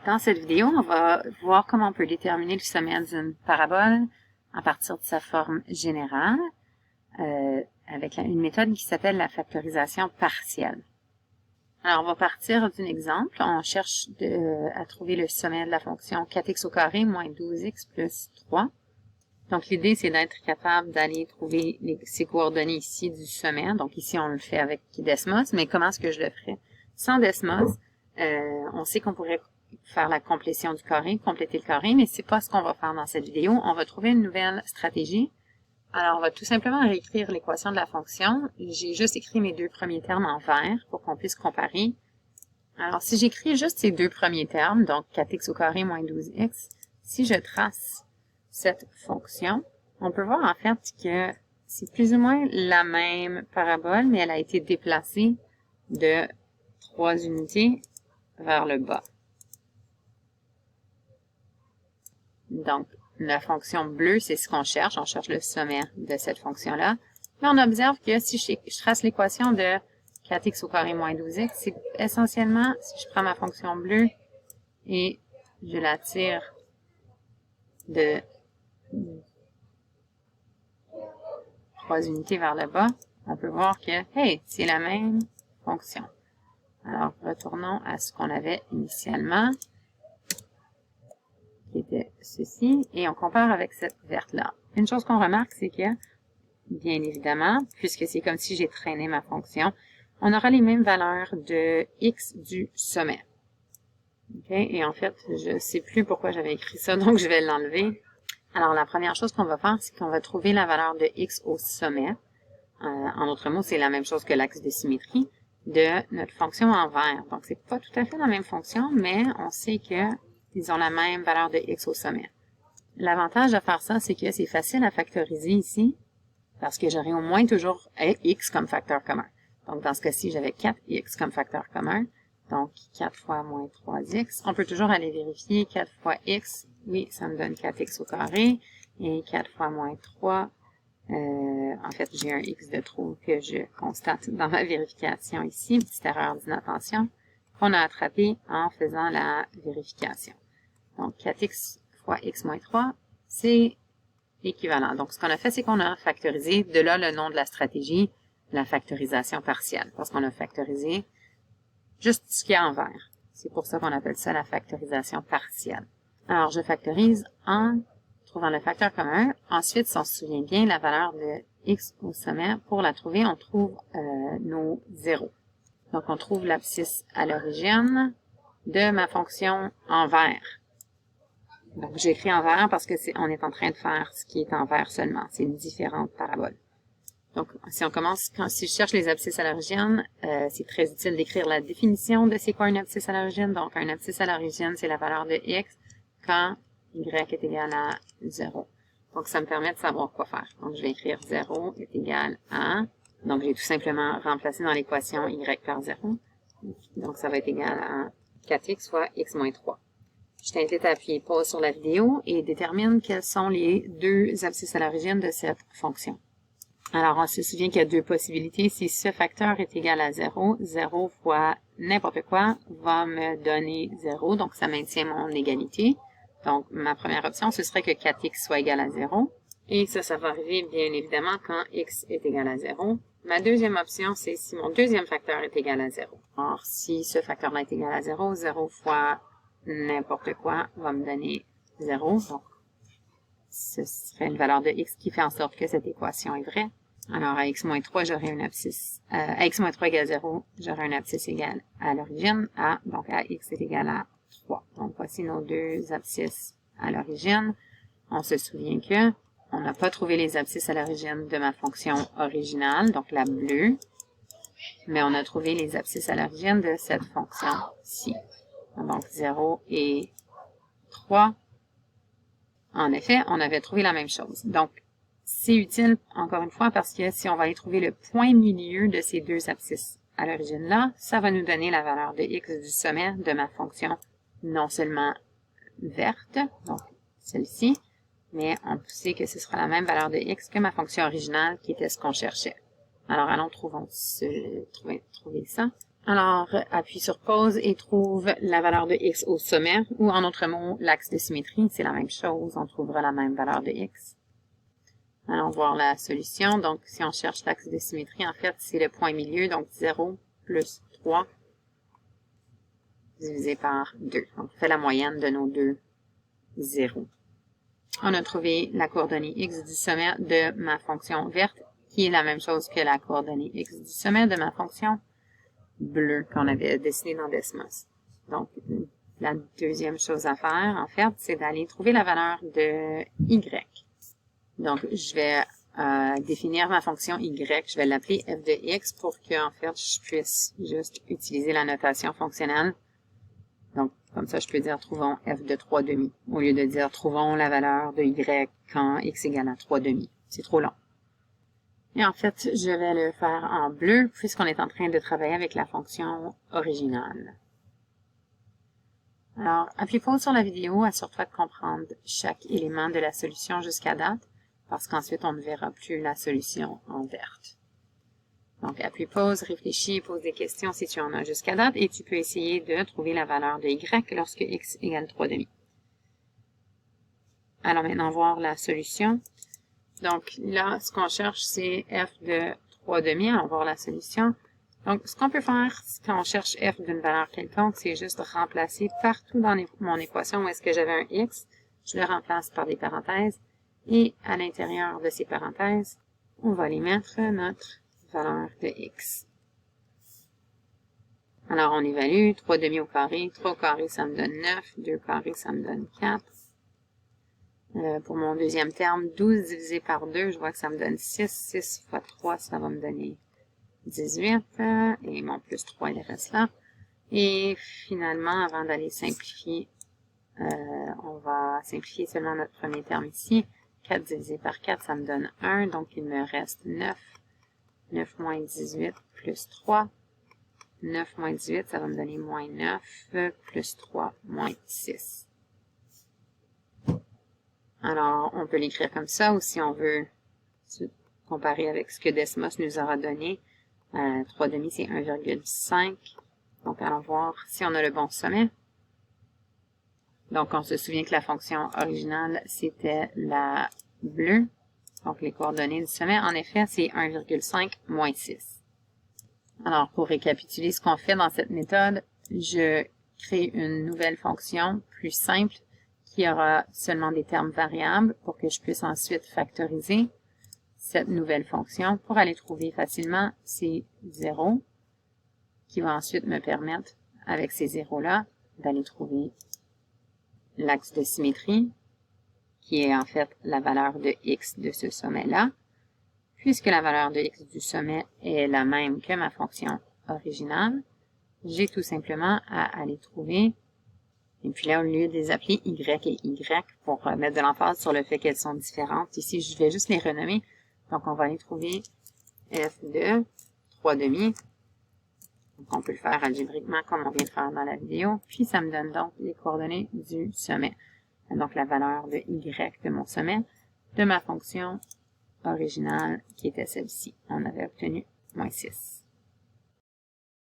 Dans cette vidéo, on va voir comment on peut déterminer le sommet d'une parabole à partir de sa forme générale avec une méthode qui s'appelle la factorisation partielle. Alors, on va partir d'un exemple. On cherche à trouver le sommet de la fonction 4x au carré moins 12x plus 3. Donc, l'idée, c'est d'être capable d'aller trouver ces coordonnées ici du sommet. Donc, ici, on le fait avec Desmos, mais comment est-ce que je le ferais? Sans Desmos, on sait qu'on pourrait faire la complétion du carré, compléter le carré, mais c'est pas ce qu'on va faire dans cette vidéo. On va trouver une nouvelle stratégie. Alors, on va tout simplement réécrire l'équation de la fonction. J'ai juste écrit mes deux premiers termes en vert pour qu'on puisse comparer. Alors, si j'écris juste ces deux premiers termes, donc 4x au carré moins 12x, si je trace cette fonction, on peut voir en fait que c'est plus ou moins la même parabole, mais elle a été déplacée de 3 unités vers le bas. Donc, la fonction bleue, c'est ce qu'on cherche. On cherche le sommet de cette fonction-là. Mais on observe que si je trace l'équation de 4x au carré moins 12x, c'est essentiellement, si je prends ma fonction bleue et je la tire de 3 unités vers le bas, on peut voir que, hey, c'est la même fonction. Alors, retournons à ce qu'on avait initialement, qui était ceci, et on compare avec cette verte-là. Une chose qu'on remarque, c'est que, bien évidemment, puisque c'est comme si j'ai traîné ma fonction, on aura les mêmes valeurs de x du sommet. Okay? Et en fait, je ne sais plus pourquoi j'avais écrit ça, donc je vais l'enlever. Alors, la première chose qu'on va faire, c'est qu'on va trouver la valeur de x au sommet. En d'autres mots, c'est la même chose que l'axe de symétrie de notre fonction en vert. Donc, c'est pas tout à fait la même fonction, mais on sait qu'ils ont la même valeur de x au sommet. L'avantage de faire ça, c'est que c'est facile à factoriser ici, parce que j'aurai au moins toujours x comme facteur commun. Donc, dans ce cas-ci, j'avais 4x comme facteur commun. Donc, 4 fois moins 3x. On peut toujours aller vérifier 4 fois x. Oui, ça me donne 4x au carré. Et 4 fois moins 3. En fait, j'ai un x de trop que je constate dans ma vérification ici. Petite erreur d'inattention qu'on a attrapée en faisant la vérification. Donc, 4x fois x moins 3, c'est équivalent. Donc, ce qu'on a fait, c'est qu'on a factorisé, de là le nom de la stratégie, la factorisation partielle, parce qu'on a factorisé juste ce qu'il y a en vert. C'est pour ça qu'on appelle ça la factorisation partielle. Alors, je factorise en trouvant le facteur commun. Ensuite, si on se souvient bien, la valeur de x au sommet, pour la trouver, on trouve nos zéros. Donc, on trouve l'abscisse à l'origine de ma fonction en vert. Donc, j'ai écrit en vert parce que on est en train de faire ce qui est en vert seulement. C'est une différente parabole. Donc, si on commence, si je cherche les abscisses à l'origine, c'est très utile d'écrire la définition de c'est quoi une abscisse à l'origine. Donc, un abscisse à l'origine, c'est la valeur de x quand y est égal à 0. Donc, ça me permet de savoir quoi faire. Donc, je vais écrire 0 est égal à... Donc, j'ai tout simplement remplacé dans l'équation y par 0. Donc, ça va être égal à 4x fois x moins 3. Je t'invite à appuyer pause sur la vidéo et détermine quelles sont les deux abscisses à l'origine de cette fonction. Alors, on se souvient qu'il y a deux possibilités. Si ce facteur est égal à 0, 0 fois n'importe quoi va me donner 0. Donc, ça maintient mon égalité. Donc, ma première option, ce serait que 4x soit égal à 0. Et ça va arriver, bien évidemment, quand x est égal à 0. Ma deuxième option, c'est si mon deuxième facteur est égal à 0. Or, si ce facteur-là est égal à 0, 0 fois n'importe quoi va me donner 0. Donc, ce serait une valeur de x qui fait en sorte que cette équation est vraie. Alors, à x-3, j'aurai une abscisse, à x-3 égale 0, j'aurai une abscisse égale à l'origine, donc à x est égal à 3. Donc, voici nos deux abscisses à l'origine. On se souvient que on n'a pas trouvé les abscisses à l'origine de ma fonction originale, donc la bleue, mais on a trouvé les abscisses à l'origine de cette fonction-ci. Donc, 0 et 3. En effet, on avait trouvé la même chose. Donc, c'est utile, encore une fois, parce que si on va aller trouver le point milieu de ces deux abscisses à l'origine-là, ça va nous donner la valeur de x du sommet de ma fonction non seulement verte, donc celle-ci, mais on sait que ce sera la même valeur de x que ma fonction originale qui était ce qu'on cherchait. Alors, allons trouver ça. Alors, appuie sur pause et trouve la valeur de x au sommet, ou en d'autres mots, l'axe de symétrie, c'est la même chose, on trouvera la même valeur de x. Allons voir la solution. Donc, si on cherche l'axe de symétrie, en fait, c'est le point milieu, donc 0 plus 3 divisé par 2. Donc, on fait la moyenne de nos deux 0. On a trouvé la coordonnée x du sommet de ma fonction verte, qui est la même chose que la coordonnée x du sommet de ma fonction bleue qu'on avait dessinée dans Desmos. Donc, la deuxième chose à faire, en fait, c'est d'aller trouver la valeur de y. Donc, je vais définir ma fonction y, je vais l'appeler f de x pour que, en fait, je puisse juste utiliser la notation fonctionnelle. Donc, comme ça, je peux dire trouvons f de 3 demi, au lieu de dire trouvons la valeur de y quand x égale à 3 demi. C'est trop long. Et en fait, je vais le faire en bleu, puisqu'on est en train de travailler avec la fonction originale. Alors, appuie pause sur la vidéo, assure-toi de comprendre chaque élément de la solution jusqu'à date, parce qu'ensuite, on ne verra plus la solution en verte. Donc, appuie pause, réfléchis, pose des questions si tu en as jusqu'à date, et tu peux essayer de trouver la valeur de y lorsque x égale 3 demi. Allons maintenant voir la solution. Donc, là, ce qu'on cherche, c'est f de 3 demi. Allons voir la solution. Donc, ce qu'on peut faire quand on cherche f d'une valeur quelconque, c'est juste remplacer partout dans mon équation où est-ce que j'avais un x, je le remplace par des parenthèses, et à l'intérieur de ces parenthèses, on va aller mettre notre valeur de x. Alors, on évalue 3 demi au carré, 3 au carré, ça me donne 9, 2 au carré, ça me donne 4. Pour mon deuxième terme, 12 divisé par 2, je vois que ça me donne 6. 6 fois 3, ça va me donner 18. Et mon plus 3, il reste là. Et finalement, avant d'aller simplifier, on va simplifier seulement notre premier terme ici. 4 divisé par 4, ça me donne 1. Donc, il me reste 9. 9 moins 18 plus 3. 9 moins 18, ça va me donner moins 9, plus 3, moins 6. Alors, on peut l'écrire comme ça, ou si on veut comparer avec ce que Desmos nous aura donné, 3 demi, c'est 1,5. Donc, allons voir si on a le bon sommet. Donc, on se souvient que la fonction originale, c'était la bleue. Donc, les coordonnées du sommet, en effet, c'est 1,5 moins 6. Alors, pour récapituler ce qu'on fait dans cette méthode, je crée une nouvelle fonction plus simple qui aura seulement des termes variables pour que je puisse ensuite factoriser cette nouvelle fonction pour aller trouver facilement ces zéros qui va ensuite me permettre, avec ces zéros-là, d'aller trouver l'axe de symétrie qui est en fait la valeur de x de ce sommet-là. Puisque la valeur de x du sommet est la même que ma fonction originale, j'ai tout simplement à aller trouver, et puis là, au lieu de les appeler y et y, pour mettre de l'emphase sur le fait qu'elles sont différentes, ici, je vais juste les renommer. Donc, on va aller trouver f de 3 demi. Donc, on peut le faire algébriquement comme on vient de faire dans la vidéo. Puis, ça me donne donc les coordonnées du sommet. Donc, la valeur de y de mon sommet, de ma fonction originale qui était celle-ci. On avait obtenu moins 6.